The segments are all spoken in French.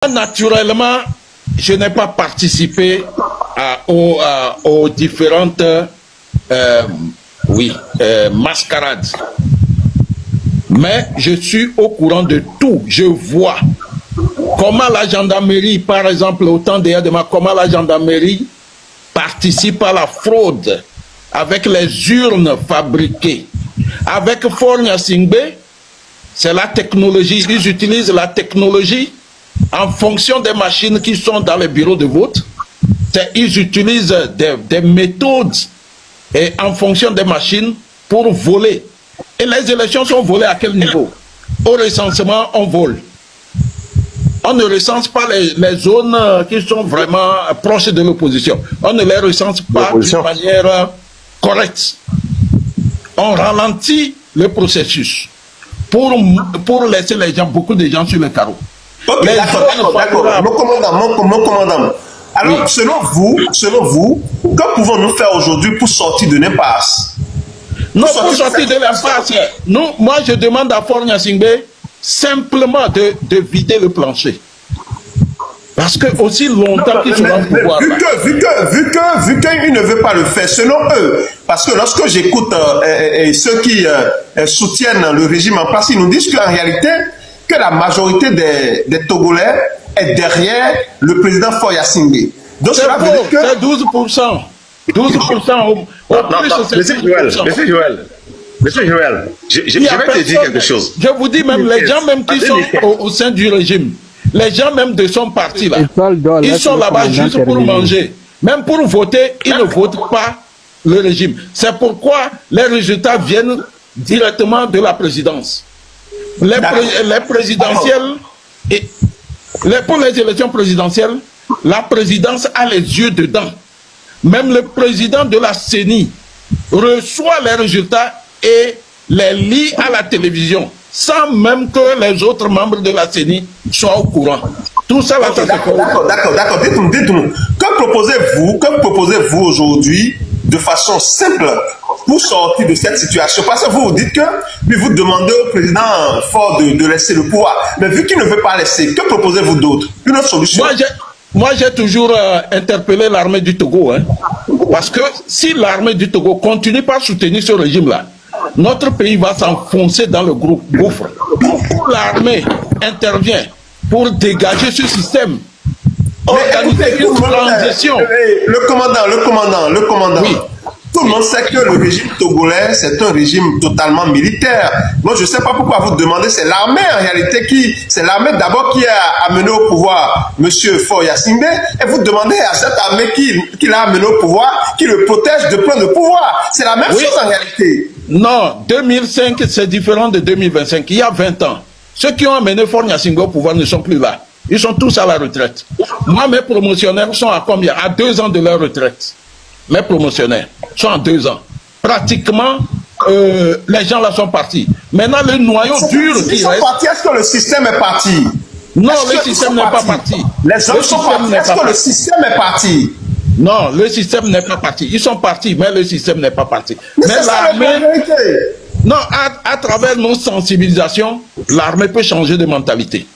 Naturellement, je n'ai pas participé aux différentes mascarades. Mais je suis au courant de tout. Je vois comment la gendarmerie, par exemple, au temps d'Yadema, comment la gendarmerie participe à la fraude avec les urnes fabriquées. Avec Fornia Singbe, c'est la technologie. Ils utilisent la technologie en fonction des machines qui sont dans les bureaux de vote. Ils utilisent des méthodes et en fonction des machines pour voler. Et les élections sont volées à quel niveau? Au recensement, on vole. On ne recense pas les zones qui sont vraiment proches de l'opposition. On ne les recense pas d'une manière correcte. On ralentit le processus pour laisser les gens, beaucoup de gens sur le carreau. Ok, d'accord. Mon commandant. Alors, oui. selon vous, que pouvons-nous faire aujourd'hui pour sortir de l'impasse? Non, pour sortir de l'impasse, moi je demande à Fornia Singbe simplement de vider le plancher. Parce que aussi longtemps qu'ils sont dans le pouvoir. Vu qu'ils ne veulent pas le faire, selon eux, parce que lorsque j'écoute ceux qui soutiennent le régime en place, ils nous disent qu'en réalité, que la majorité des Togolais est derrière le président Fornia Singbe. Donc cela veut dire que... C'est 12%. 12% Monsieur Joël, je vais te dire quelque chose. Je vous dis même, les gens même qui sont au sein du régime, les gens même de son parti là, ils sont là-bas juste pour manger. Même pour voter, ils ne votent pas le régime. C'est pourquoi les résultats viennent directement de la présidence. Les présidentielles, pour les élections présidentielles, la présidence a les yeux dedans. Même le président de la CENI reçoit les résultats et les lit à la télévision, sans même que les autres membres de la CENI soient au courant. Tout ça, okay, d'accord. Dites-nous, que proposez-vous aujourd'hui de façon simple pour sortir de cette situation? Parce que vous dites que vous demandez au président Ford de laisser le pouvoir. Mais vu qu'il ne veut pas laisser, que proposez-vous d'autre? Une autre solution? Moi, j'ai toujours interpellé l'armée du Togo. Hein, parce que si l'armée du Togo continue pas à soutenir ce régime-là, notre pays va s'enfoncer dans le gouffre. L'armée intervient pour dégager ce système. Organiser une transition. Le commandant. Oui. Tout le monde sait que le régime togolais, c'est un régime totalement militaire. Moi, je ne sais pas pourquoi vous demandez, c'est l'armée en réalité c'est l'armée d'abord qui a amené au pouvoir M. Fornia Singbe, et vous demandez à cette armée qui l'a amené au pouvoir, qui le protège de plein de pouvoir. C'est la même chose en réalité. Non, 2005, c'est différent de 2025. Il y a 20 ans, ceux qui ont amené Fornia Singbe au pouvoir ne sont plus là. Ils sont tous à la retraite. Moi, mes promotionnaires sont à combien? À 2 ans de leur retraite. Mes promotionnaires sont en 2 ans. Pratiquement, les gens là sont partis. Maintenant, le noyau dur qui reste... Est-ce que le système est parti? Non, le système n'est pas parti. Les hommes sont partis. Est-ce que le système est parti? Non, le système n'est pas parti. Ils sont partis, mais le système n'est pas parti. Mais l'armée... Non, à travers nos sensibilisations, l'armée peut changer de mentalité.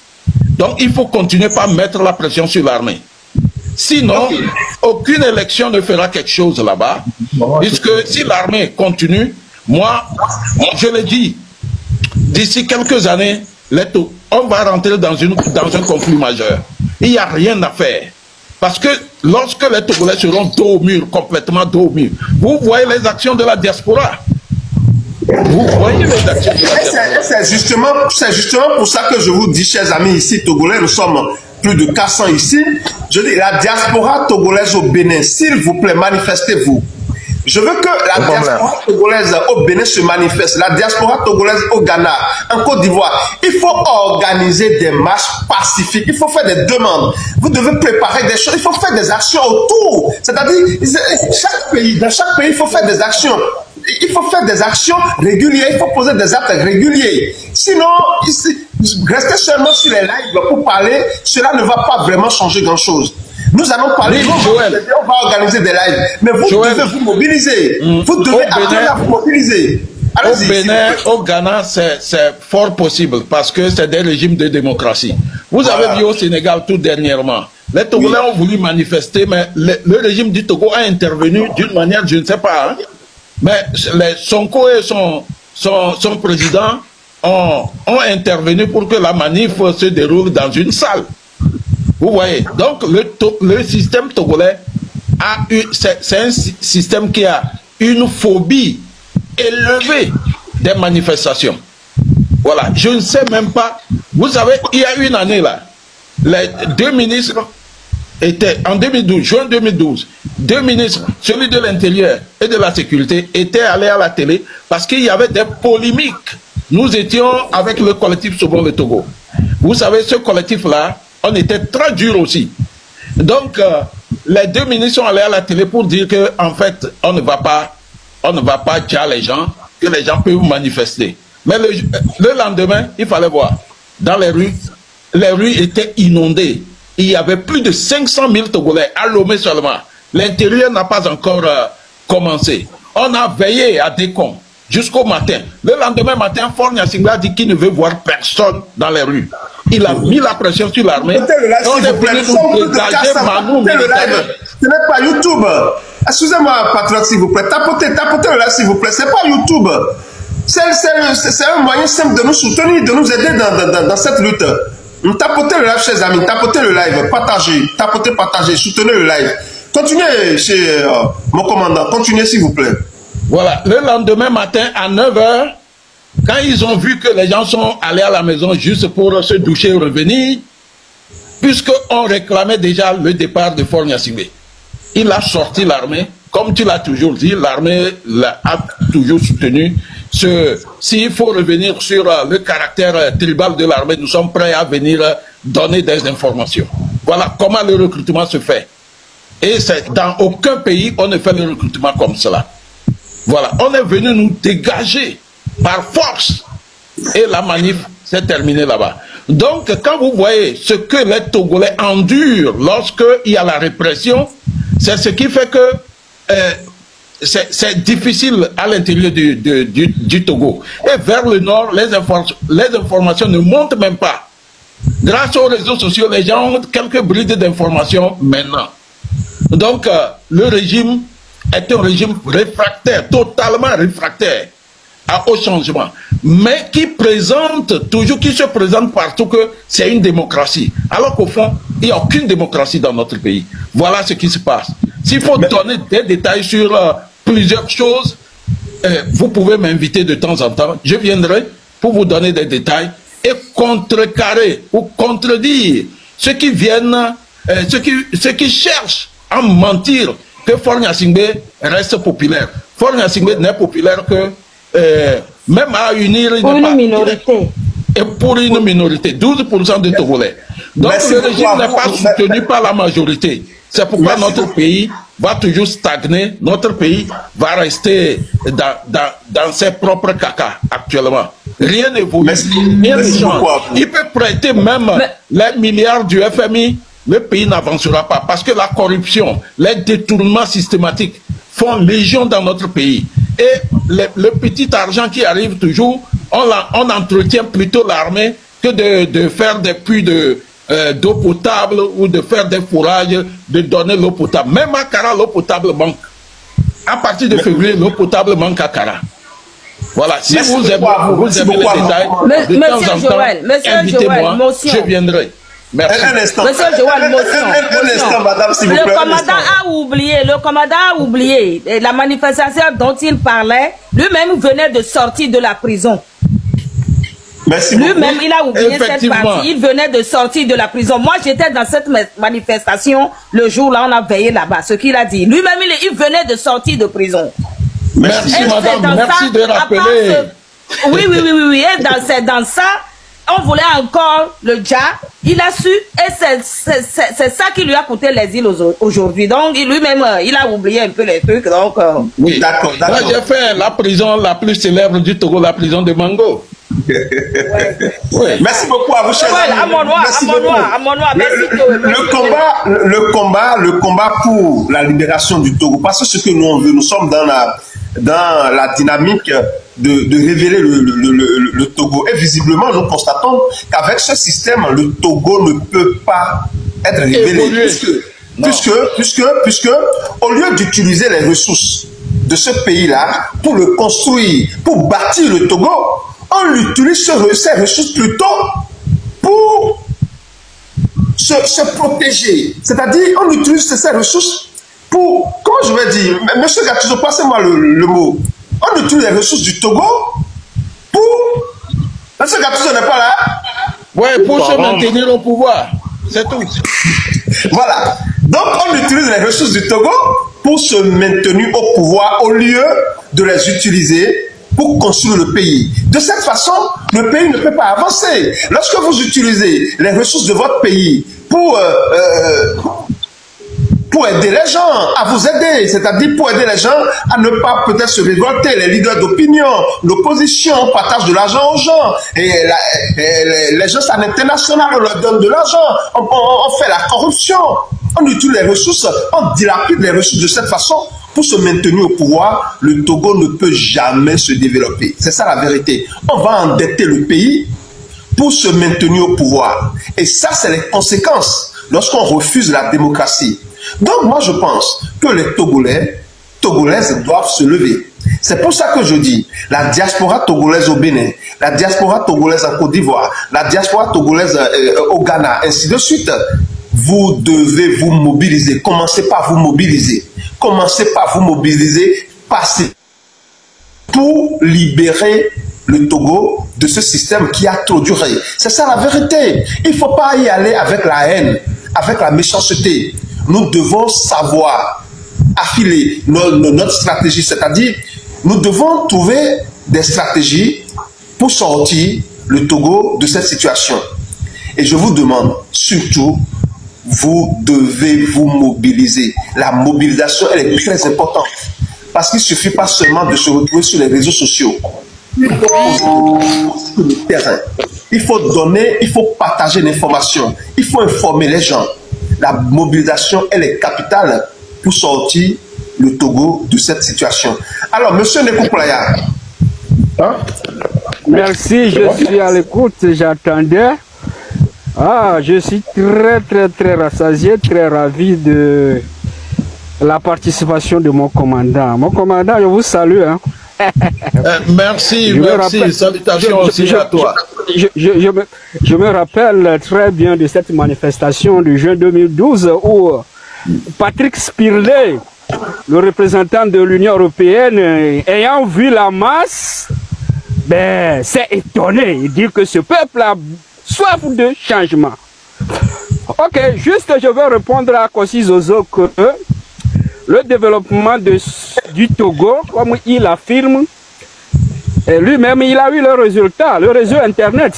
Donc, il faut continuer par mettre la pression sur l'armée. Sinon, aucune élection ne fera quelque chose là-bas. Puisque si l'armée continue, moi, je le dis, d'ici quelques années, on va rentrer dans un conflit majeur. Il n'y a rien à faire. Parce que lorsque les Togolais seront dos au mur, complètement dos au mur, vous voyez les actions de la diaspora. Vous voyez les actions de la diaspora. C'est justement pour ça que je vous dis, chers amis, ici, Togolais, nous sommes plus de 400 ici. Je dis, la diaspora togolaise au Bénin, s'il vous plaît, manifestez-vous. Je veux que la diaspora togolaise au Bénin se manifeste, la diaspora togolaise au Ghana, en Côte d'Ivoire. Il faut organiser des marches pacifiques, il faut faire des demandes. Vous devez préparer des choses, il faut faire des actions autour. C'est-à-dire, dans chaque pays, il faut faire des actions. Il faut faire des actions régulières, il faut poser des actes réguliers. Sinon, rester seulement sur les lives pour parler, cela ne va pas vraiment changer grand-chose. Nous allons parler, on va organiser des lives, mais vous devez vous mobiliser. Vous devez apprendre à vous mobiliser. Au Bénin, au Ghana, c'est fort possible parce que c'est des régimes de démocratie. Vous avez vu au Sénégal tout dernièrement. Les Togolais ont voulu manifester, mais le régime du Togo a intervenu d'une manière, je ne sais pas. Hein. Mais Sonko et son président ont intervenu pour que la manif se déroule dans une salle. Vous voyez. Donc le système togolais c'est un système qui a une phobie élevée des manifestations. Voilà. Je ne sais même pas. Vous savez, il y a une année là, les deux ministres étaient, en 2012, juin 2012, deux ministres, celui de l'Intérieur et de la Sécurité, étaient allés à la télé parce qu'il y avait des polémiques. Nous étions avec le collectif Sauvons le Togo. Vous savez, ce collectif-là, on était très dur aussi. Donc, les deux ministres sont allés à la télé pour dire que, en fait, on ne va pas dire les gens, que les gens peuvent manifester. Mais le lendemain, il fallait voir. Dans les rues étaient inondées. Il y avait plus de 500 000 Togolais à Lomé seulement. L'intérieur n'a pas encore commencé. On a veillé à Décom jusqu'au matin. Le lendemain matin, Faure Gnassingbé a dit qu'il ne veut voir personne dans les rues. Il a mis la pression sur l'armée. Ce n'est pas YouTube. Excusez-moi, patriote, s'il vous plaît. Tapotez le live, s'il vous plaît. C'est pas YouTube. C'est un moyen simple de nous soutenir, de nous aider dans cette lutte. Tapotez le live, chers amis. Tapotez le live. Partagez. Soutenez le live. Continuez, chez mon commandant. Continuez, s'il vous plaît. Voilà. Le lendemain matin, à 9 h, quand ils ont vu que les gens sont allés à la maison juste pour se doucher et revenir, puisqu'on réclamait déjà le départ de Faure Gnassingbé, il a sorti l'armée. Comme tu l'as toujours dit, l'armée a toujours soutenu. S'il faut revenir sur le caractère tribal de l'armée, nous sommes prêts à venir donner des informations. Voilà comment le recrutement se fait. Et dans aucun pays, on ne fait le recrutement comme cela. Voilà, on est venu nous dégager par force. Et la manif s'est terminée là-bas. Donc, quand vous voyez ce que les Togolais endurent lorsqu'il y a la répression, c'est ce qui fait que c'est difficile à l'intérieur du Togo. Et vers le nord, les informations ne montent même pas. Grâce aux réseaux sociaux, les gens ont quelques brides d'informations maintenant. Donc, le régime est un régime réfractaire, totalement réfractaire au changement, mais qui se présente partout que c'est une démocratie, alors qu'au fond, il n'y a aucune démocratie dans notre pays. Voilà ce qui se passe. S'il faut donner des détails sur plusieurs choses, vous pouvez m'inviter de temps en temps, je viendrai pour vous donner des détails et contrecarrer ou contredire ceux qui viennent, ceux qui cherchent à mentir que Faure Gnassingbé reste populaire. Faure Gnassingbé n'est populaire que même à unir une minorité. Et pour une minorité, 12% de Togolais. Donc le régime n'est pas soutenu par la majorité. C'est pourquoi notre pays va toujours stagner, notre pays va rester dans ses propres cacas actuellement. Rien n'évolue, rien ne change. Il peut prêter même les milliards du FMI, le pays n'avancera pas parce que la corruption, les détournements systématiques font légion dans notre pays. Et le petit argent qui arrive toujours, on entretient plutôt l'armée que de faire des puits d'eau potable ou de faire des fourrages, de donner l'eau potable. Même à Kara, l'eau potable manque. À partir de février, l'eau potable manque à Kara. Voilà, si vous aimez les détails, de temps en temps, invitez-moi, je viendrai. Merci. Un instant. Monsieur Joël, un instant, madame, s'il vous plaît. Le commandant a oublié la manifestation dont il parlait. Lui-même venait de sortir de la prison. Lui-même, il a oublié cette partie. Il venait de sortir de la prison. Moi, j'étais dans cette manifestation le jour-là, on a veillé là-bas. Ce qu'il a dit. Lui-même, il venait de sortir de prison. Merci, madame. Merci de rappeler. Oui. Et dans ça, on voulait encore le dja. Il a su. Et c'est ça qui lui a coûté l'exil aujourd'hui. Donc, lui-même, il a oublié un peu les trucs. Donc, oui, d'accord. Là, j'ai fait la prison la plus célèbre du Togo, la prison de Mango. Oui. Merci beaucoup à vous, chers amis. Le combat pour la libération du Togo. Parce que ce que nous on veut, nous sommes dans la dynamique révéler le Togo. Et visiblement, nous constatons qu'avec ce système, le Togo ne peut pas être révélé. Puisque, au lieu d'utiliser les ressources de ce pays-là pour le construire, pour bâtir le Togo, on utilise ces ressources plutôt pour se protéger. C'est-à-dire, on utilise ces ressources pour, comment je vais dire, monsieur Gattuso, passez-moi le mot. On utilise les ressources du Togo pour... Monsieur Gattuso n'est pas là? Oui, pour se maintenir au pouvoir. C'est tout. Voilà. Donc, on utilise les ressources du Togo pour se maintenir au pouvoir au lieu de les utiliser pour construire le pays. De cette façon, le pays ne peut pas avancer. Lorsque vous utilisez les ressources de votre pays pour aider les gens à vous aider, c'est-à-dire pour aider les gens à ne pas peut-être se révolter, les leaders d'opinion, l'opposition, partage de l'argent aux gens, et les gens à l'international, on leur donne de l'argent, on fait la corruption, on utilise les ressources, on dilapide les ressources de cette façon. Pour se maintenir au pouvoir, le Togo ne peut jamais se développer. C'est ça la vérité. On va endetter le pays pour se maintenir au pouvoir. Et ça, c'est les conséquences lorsqu'on refuse la démocratie. Donc moi, je pense que les Togolaises doivent se lever. C'est pour ça que je dis, la diaspora togolaise au Bénin, la diaspora togolaise en Côte d'Ivoire, la diaspora togolaise au Ghana, ainsi de suite, vous devez vous mobiliser. Commencez par vous mobiliser. Commencez par vous mobiliser, passez pour libérer le Togo de ce système qui a trop duré. C'est ça la vérité. Il ne faut pas y aller avec la haine, avec la méchanceté. Nous devons savoir affiler notre stratégie, c'est-à-dire nous devons trouver des stratégies pour sortir le Togo de cette situation. Et je vous demande surtout, vous devez vous mobiliser. La mobilisation, elle est très importante. Parce qu'il ne suffit pas seulement de se retrouver sur les réseaux sociaux. Il faut le terrain. Il faut donner, il faut partager l'information. Il faut informer les gens. La mobilisation, elle est capitale pour sortir le Togo de cette situation. Alors, monsieur Nekouplaya. Hein? Merci, je suis à l'écoute, j'attendais. Ah, je suis très rassasié, très ravi de la participation de mon commandant. Mon commandant, je vous salue. Hein. Merci, salutations aussi à toi. Je me rappelle très bien de cette manifestation du juin 2012 où Patrick Spirley, le représentant de l'Union européenne, ayant vu la masse, s'est étonné. Il dit que ce peuple a soif de changement. Ok, juste je vais répondre à Kossi Zozo que le développement du Togo, comme il affirme, lui-même il a eu le résultat, le réseau Internet.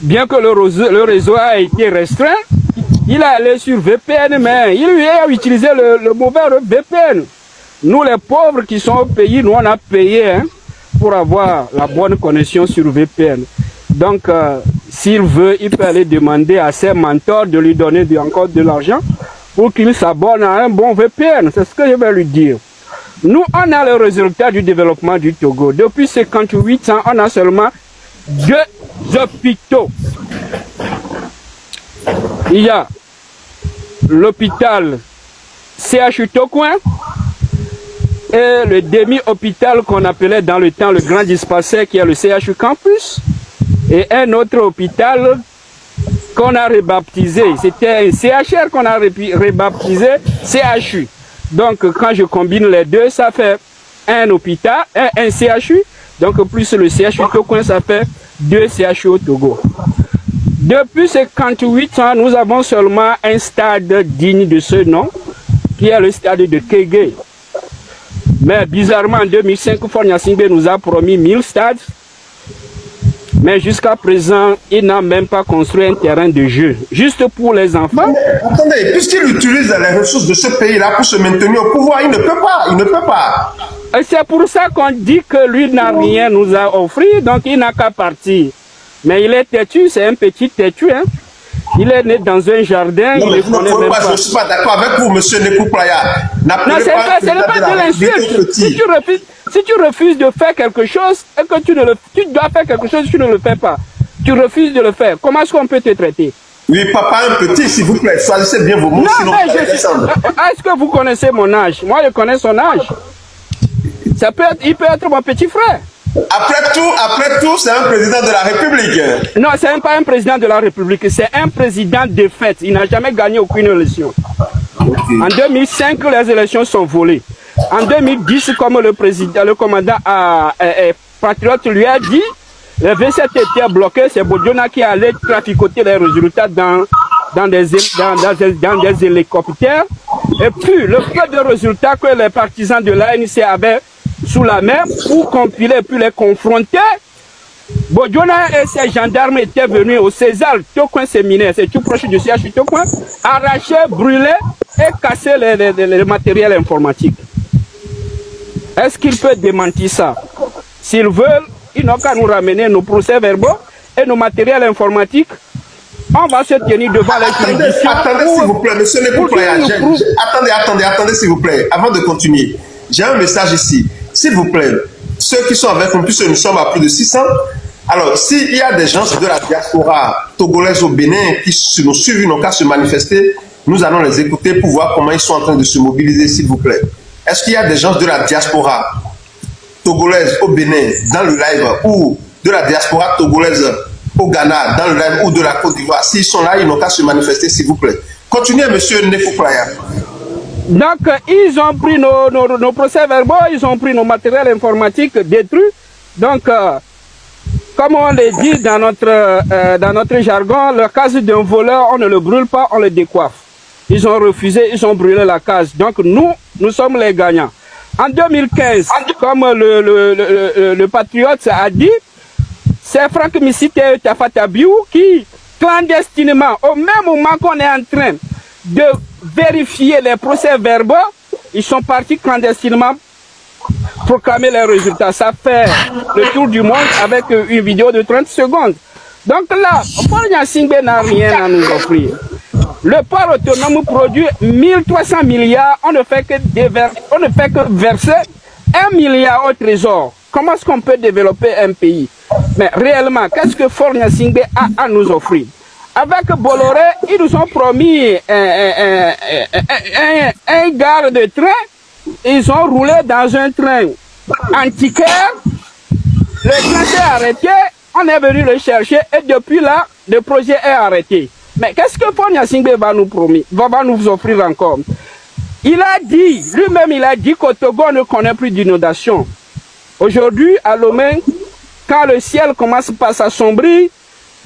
Bien que le réseau a été restreint, il est allé sur VPN, mais il lui a utilisé le mauvais VPN. Nous les pauvres qui sont au pays, nous on a payé pour avoir la bonne connexion sur VPN. Donc, s'il veut, il peut aller demander à ses mentors de lui donner encore de l'argent pour qu'il s'abonne à un bon VPN. C'est ce que je vais lui dire. Nous, on a le résultat du développement du Togo. Depuis 58 ans, on a seulement 2 hôpitaux. Il y a l'hôpital CHU Tokouin et le demi-hôpital qu'on appelait dans le temps le Grand Dispensé, qui est le CHU Campus, et un autre hôpital qu'on a rebaptisé. C'était un CHR qu'on a rebaptisé CHU. Donc quand je combine les deux, ça fait un hôpital, un CHU, donc plus le CHU Tokouin, ça fait 2 CHU au Togo. Depuis 58 ans, nous avons seulement un stade digne de ce nom, qui est le stade de Kégué. Mais bizarrement, en 2005, Faure Gnassingbé nous a promis 1000 stades. Mais jusqu'à présent, il n'a même pas construit un terrain de jeu, juste pour les enfants. Mais, attendez, puisqu'il utilise les ressources de ce pays-là pour se maintenir au pouvoir, il ne peut pas. Et c'est pour ça qu'on dit que lui n'a rien nous a offert, donc il n'a qu'à partir. Mais il est têtu, c'est un petit têtu, hein. Il est né dans un jardin. Non, mais vous ne pouvez pas, je ne suis pas d'accord avec vous, monsieur Nekouplaya. Non, ce n'est pas de l'insulte. si tu refuses de faire quelque chose et que tu dois faire quelque chose, tu ne le fais pas. Tu refuses de le faire. Comment est-ce qu'on peut te traiter? Oui, papa, un petit, s'il vous plaît. Choisissez bien vos mots, sinon vous allez descendre. Est-ce que vous connaissez mon âge? Moi, je connais son âge. Il peut être mon petit frère. Après tout, c'est un président de la République. Non, c'est pas un président de la République, c'est un président de fait. Il n'a jamais gagné aucune élection. Okay. En 2005, les élections sont volées. En 2010, comme le commandant patriote lui a dit, le 27 était bloqué, c'est Bodiona qui allait traficoter les résultats dans des hélicoptères. Et puis, le peu de résultats que les partisans de l'ANC avaient sous la main pour compiler puis les confronter, Bodiona et ses gendarmes étaient venus au César, Tokouin séminaire, c'est tout proche du CH Tokouin, arracher, brûler et casser le matériel informatique. Est-ce qu'il peut démentir ça? S'ils veulent, ils n'ont qu'à nous ramener nos procès-verbaux et nos matériels informatiques. On va se tenir devant les juridictions. Attendez, s'il vous plaît, monsieur le Attendez, s'il vous plaît, avant de continuer. J'ai un message ici. S'il vous plaît, ceux qui sont avec nous, puisque nous sommes à plus de 600, alors s'il y a des gens de la diaspora togolaise au Bénin qui nous suivent, n'ont qu'à se manifester, nous allons les écouter pour voir comment ils sont en train de se mobiliser, s'il vous plaît. Est-ce qu'il y a des gens de la diaspora togolaise au Bénin dans le live ou de la diaspora togolaise au Ghana dans le live ou de la Côte d'Ivoire? S'ils sont là, ils n'ont qu'à se manifester, s'il vous plaît. Continuez, monsieur Nefouplaya. Donc, ils ont pris nos procès-verbaux, ils ont pris nos matériels informatiques détruits. Donc, comme on le dit dans notre jargon, le case d'un voleur, on ne le brûle pas, on le décoiffe. Ils ont refusé, ils ont brûlé la case. Donc, nous sommes les gagnants. En 2015, comme le patriote a dit, c'est Franck Missite et Tafata Biou qui, clandestinement, au même moment qu'on est en train de vérifier les procès-verbaux, ils sont partis clandestinement proclamer les résultats. Ça fait le tour du monde avec une vidéo de 30 secondes. Donc là, Fonia Singbe n'a rien à nous offrir. Le port autonome produit 1300 milliards, on ne fait que verser 1 milliard au trésor. Comment est-ce qu'on peut développer un pays? Mais réellement, qu'est-ce que Fonia Singbe a à nous offrir? Avec Bolloré, ils nous ont promis un gare de train. Ils ont roulé dans un train antiquaire. Le train s'est arrêté. On est venu le chercher et depuis là, le projet est arrêté. Mais qu'est-ce que Fonia Singbe va nous offrir encore? Il a dit, lui-même il a dit qu'au Togo on ne connaît plus d'inondation. Aujourd'hui, à Lomé, quand le ciel commence par s'assombrir,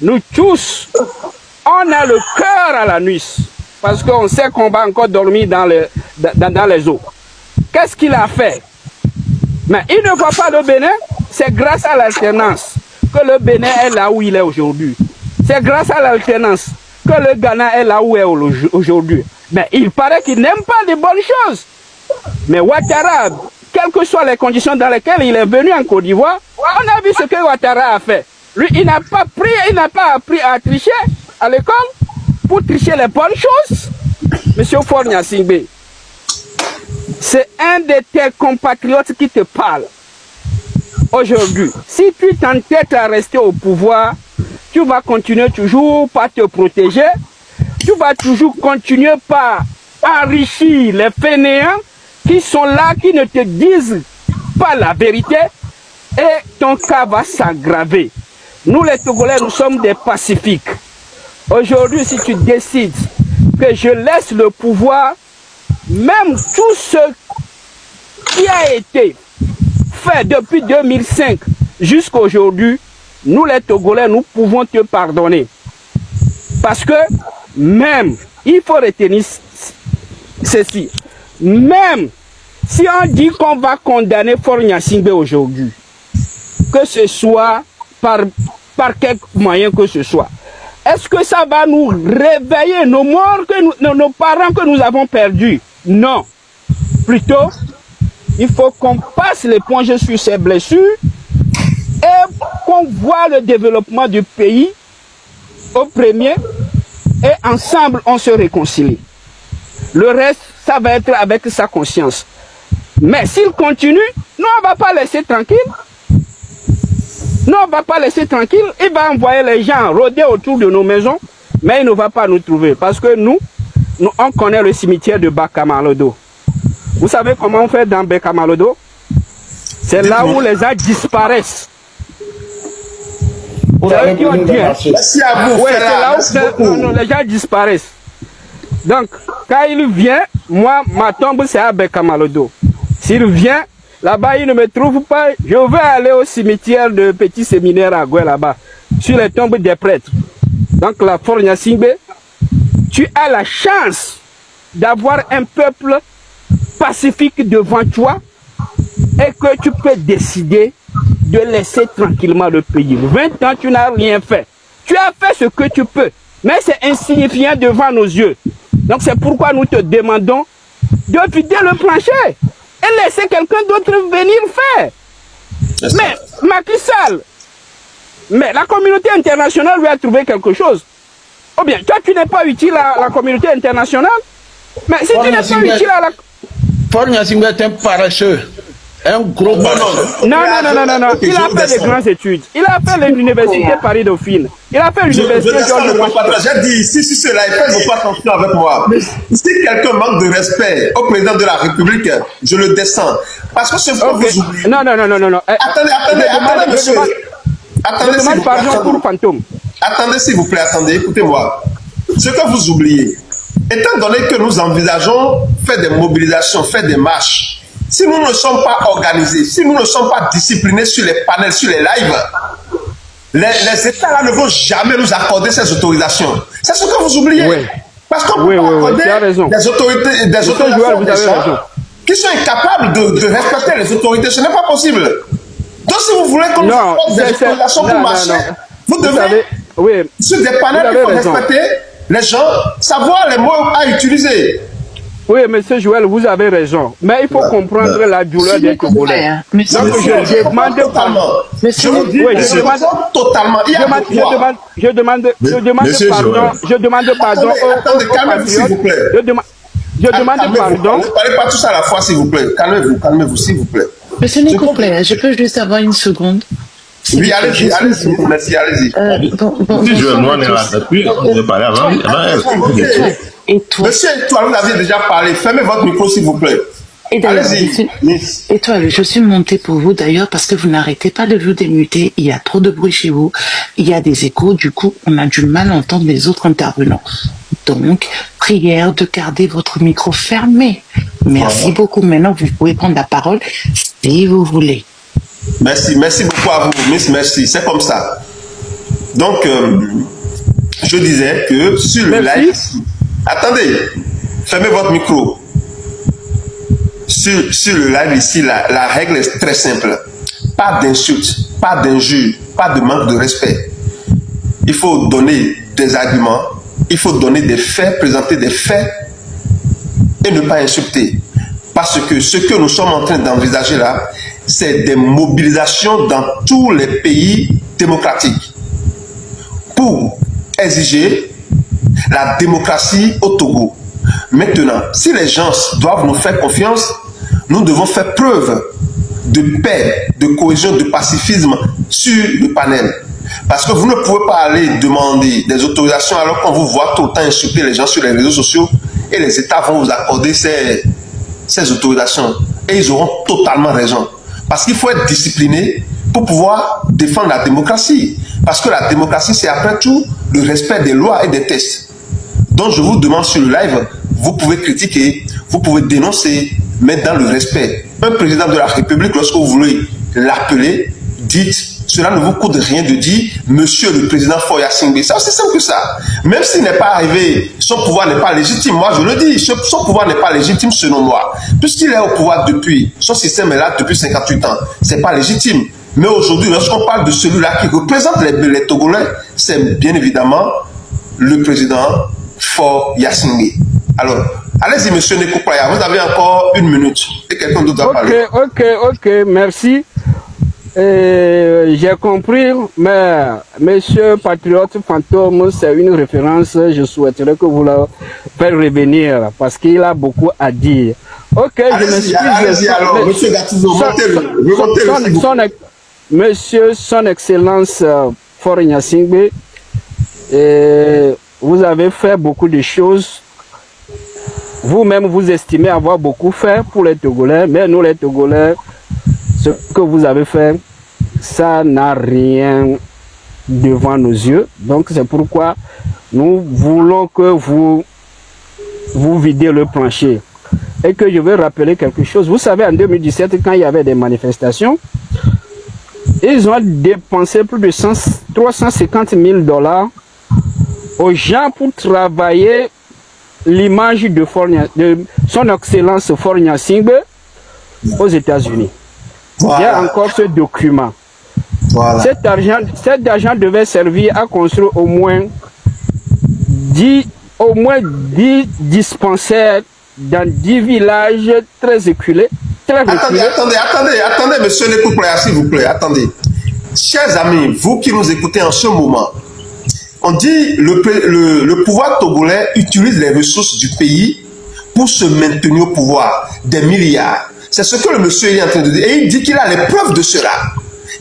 nous tous, on a le cœur à la nuit. Parce qu'on sait qu'on va encore dormir dans les eaux. Qu'est-ce qu'il a fait? Mais il ne voit pas le Bénin. C'est grâce à l'alternance que le Bénin est là où il est aujourd'hui. C'est grâce à l'alternance que le Ghana est là où il est aujourd'hui. Mais il paraît qu'il n'aime pas les bonnes choses. Mais Ouattara, quelles que soient les conditions dans lesquelles il est venu en Côte d'Ivoire, on a vu ce que Ouattara a fait. Lui, il n'a pas appris à tricher à l'école pour tricher les bonnes choses. Monsieur Fonia Singbe, c'est un de tes compatriotes qui te parle. Aujourd'hui, si tu t'entêtes à rester au pouvoir, tu vas continuer toujours par te protéger, tu vas toujours continuer par enrichir les fainéants qui sont là, qui ne te disent pas la vérité, et ton cas va s'aggraver. Nous les Togolais, nous sommes des pacifiques. Aujourd'hui, si tu décides que je laisse le pouvoir, même tout ce qui a été fait depuis 2005 jusqu'à aujourd'hui, nous les Togolais, nous pouvons te pardonner. Parce que même, il faut retenir ceci, même si on dit qu'on va condamner Fonia Singbe aujourd'hui, que ce soit par quelque moyen que ce soit, est-ce que ça va nous réveiller nos morts, nos parents que nous avons perdus? Non. Plutôt, il faut qu'on passe l'éponge sur ces blessures et qu'on voit le développement du pays au premier et ensemble on se réconcilie. Le reste, ça va être avec sa conscience. Mais s'il continue, nous, on ne va pas laisser tranquille. Nous, on ne va pas laisser tranquille. Il va envoyer les gens rôder autour de nos maisons, mais il ne va pas nous trouver. Parce que nous, on connaît le cimetière de Bakamalodo. Vous savez comment on fait dans Bakamalodo? C'est là où les gens disparaissent. Merci à vous. Oui, c'est là où les gens disparaissent. Donc, quand il vient, moi, ma tombe, c'est à Bakamalodo. S'il vient, là-bas, il ne me trouve pas. Je vais aller au cimetière de Petit Séminaire à Goué, là-bas, sur les tombes des prêtres. Donc, la Fornia Singbe, tu as la chance d'avoir un peuple pacifique devant toi et que tu peux décider de laisser tranquillement le pays. 20 ans, tu n'as rien fait. Tu as fait ce que tu peux, mais c'est insignifiant devant nos yeux. Donc, c'est pourquoi nous te demandons de vider le plancher et laisser quelqu'un d'autre venir faire. Mais Macky Sall, mais la communauté internationale lui a trouvé quelque chose. Ou bien, toi, tu n'es pas utile à la communauté internationale. Mais si tu n'es pas utile à la... Fornia Singbe est un paresseux. Un gros paresseux. Non. Il a fait des grandes études. Il a fait l'université Paris-Dauphine. Il a fait l'université J'ai dit ici, si cela est fait, faites pas attention avec moi. Si quelqu'un manque de respect au président de la République, je le descends. Parce que ce que vous oubliez. Non. Attendez, monsieur. Je demande pardon pour Fantôme. Attendez, s'il vous plaît, attendez, écoutez-moi. Ce que vous oubliez, étant donné que nous envisageons faire des mobilisations, faire des marches, si nous ne sommes pas organisés, si nous ne sommes pas disciplinés sur les panels, sur les lives, les États-là ne vont jamais nous accorder ces autorisations. C'est ce que vous oubliez. Oui. Parce qu'on peut accorder des autorités, des gens qui sont incapables de respecter les autorités. Ce n'est pas possible. Donc si vous voulez qu'on nous accorde des autorisations pour marcher, vous devez, sur des panels, il faut respecter les gens, savoir les mots à utiliser. Oui, monsieur Joël, vous avez raison. Mais il faut comprendre la douleur des Congolais. Donc, je demande pardon. Je vous dis, je demande totalement. Je demande pardon. Attendez, calmez-vous, s'il vous plaît. Je demande pardon. Ne parlez pas tous à la fois, s'il vous plaît. Calmez-vous, s'il vous plaît. Monsieur Nécouplé, je peux juste avoir une seconde? Oui, allez-y, merci, allez-y. Si je moi, on est parlé avant elle. Et toi, monsieur Étoile, vous aviez déjà parlé. Fermez votre micro, s'il vous plaît. Allez-y. Étoile, je suis montée pour vous d'ailleurs parce que vous n'arrêtez pas de vous démuter. Il y a trop de bruit chez vous. Il y a des échos. Du coup, on a du mal à entendre les autres intervenants. Donc, prière de garder votre micro fermé. Merci beaucoup. Maintenant, vous pouvez prendre la parole si vous voulez. Merci beaucoup à vous, Miss. Merci, c'est comme ça. Donc, je disais que sur le live... Attendez, fermez votre micro. Sur le live ici, la règle est très simple. Pas d'insultes, pas d'injures, pas de manque de respect. Il faut donner des arguments, il faut donner des faits, présenter des faits et ne pas insulter. Parce que ce que nous sommes en train d'envisager là, c'est des mobilisations dans tous les pays démocratiques pour exiger la démocratie au Togo. Maintenant, si les gens doivent nous faire confiance, nous devons faire preuve de paix, de cohésion, de pacifisme sur le panel. Parce que vous ne pouvez pas aller demander des autorisations alors qu'on vous voit tout le temps insulter les gens sur les réseaux sociaux et les États vont vous accorder ces autorisations. Et ils auront totalement raison. Parce qu'il faut être discipliné pour pouvoir défendre la démocratie. Parce que la démocratie, c'est après tout le respect des lois et des textes. Donc je vous demande sur le live, vous pouvez critiquer, vous pouvez dénoncer, mais dans le respect. Un président de la République, lorsque vous voulez l'appeler, dites, cela ne vous coûte rien de dire, monsieur le président Foya Singbe. C'est aussi simple que ça. Même s'il n'est pas arrivé, son pouvoir n'est pas légitime. Moi, je le dis, son pouvoir n'est pas légitime selon moi. Puisqu'il est au pouvoir depuis, son système est là depuis 58 ans. C'est pas légitime. Mais aujourd'hui, lorsqu'on parle de celui-là qui représente les Togolais, c'est bien évidemment le président Foya Singbe. Alors, allez-y, monsieur Nécouplaya, vous avez encore 1 minute. Et quelqu'un d'autre doit parler. Ok, merci. J'ai compris, mais monsieur Patriote Fantôme, c'est une référence. Je souhaiterais que vous la faites revenir parce qu'il a beaucoup à dire. Ok, je m'excuse. Alors, monsieur Gattuso, montez-le. Monsieur, son Excellence Faure Gnassingbé, vous avez fait beaucoup de choses. Vous-même, vous estimez avoir beaucoup fait pour les Togolais, mais nous, les Togolais, ce que vous avez fait, ça n'a rien devant nos yeux. Donc, c'est pourquoi nous voulons que vous videz le plancher. Et que je vais rappeler quelque chose. Vous savez, en 2017, quand il y avait des manifestations, ils ont dépensé plus de 350 000 $ aux gens pour travailler l'image de son Excellence Faure Gnassingbé aux États-Unis. Voilà. Il y a encore ce document. Voilà. Cet argent devait servir à construire au moins 10 dispensaires dans 10 villages très reculés. Attendez, monsieur Nekouplaya, s'il vous plaît, attendez. Chers amis, vous qui nous écoutez en ce moment, on dit le pouvoir togolais utilise les ressources du pays pour se maintenir au pouvoir, des milliards. C'est ce que le monsieur est en train de dire. Et il dit qu'il a les preuves de cela.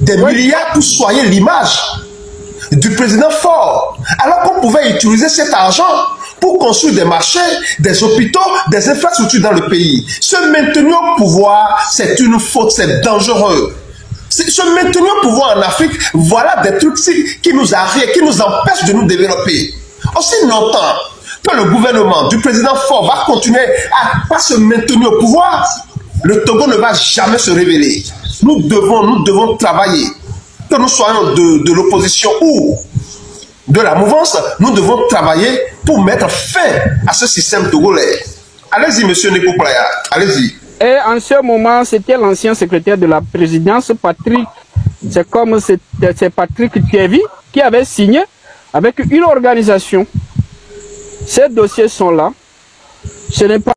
Des milliards pour soigner l'image du président Faure. Alors qu'on pouvait utiliser cet argent pour construire des marchés, des hôpitaux, des infrastructures dans le pays. Se maintenir au pouvoir, c'est une faute, c'est dangereux. Se maintenir au pouvoir en Afrique, voilà des trucs qui nous arrivent, qui nous empêchent de nous développer. Aussi longtemps que le gouvernement du président Faure va continuer à pas se maintenir au pouvoir, le Togo ne va jamais se révéler. Nous devons travailler. Que nous soyons de l'opposition ou de la mouvance, nous devons travailler pour mettre fin à ce système togolais. Allez-y, monsieur Nekouplaya, allez-y. Et en ce moment, c'était l'ancien secrétaire de la présidence, Patrick, c'est Patrick Thierry, qui avait signé avec une organisation. Ces dossiers sont là. Ce n'est pas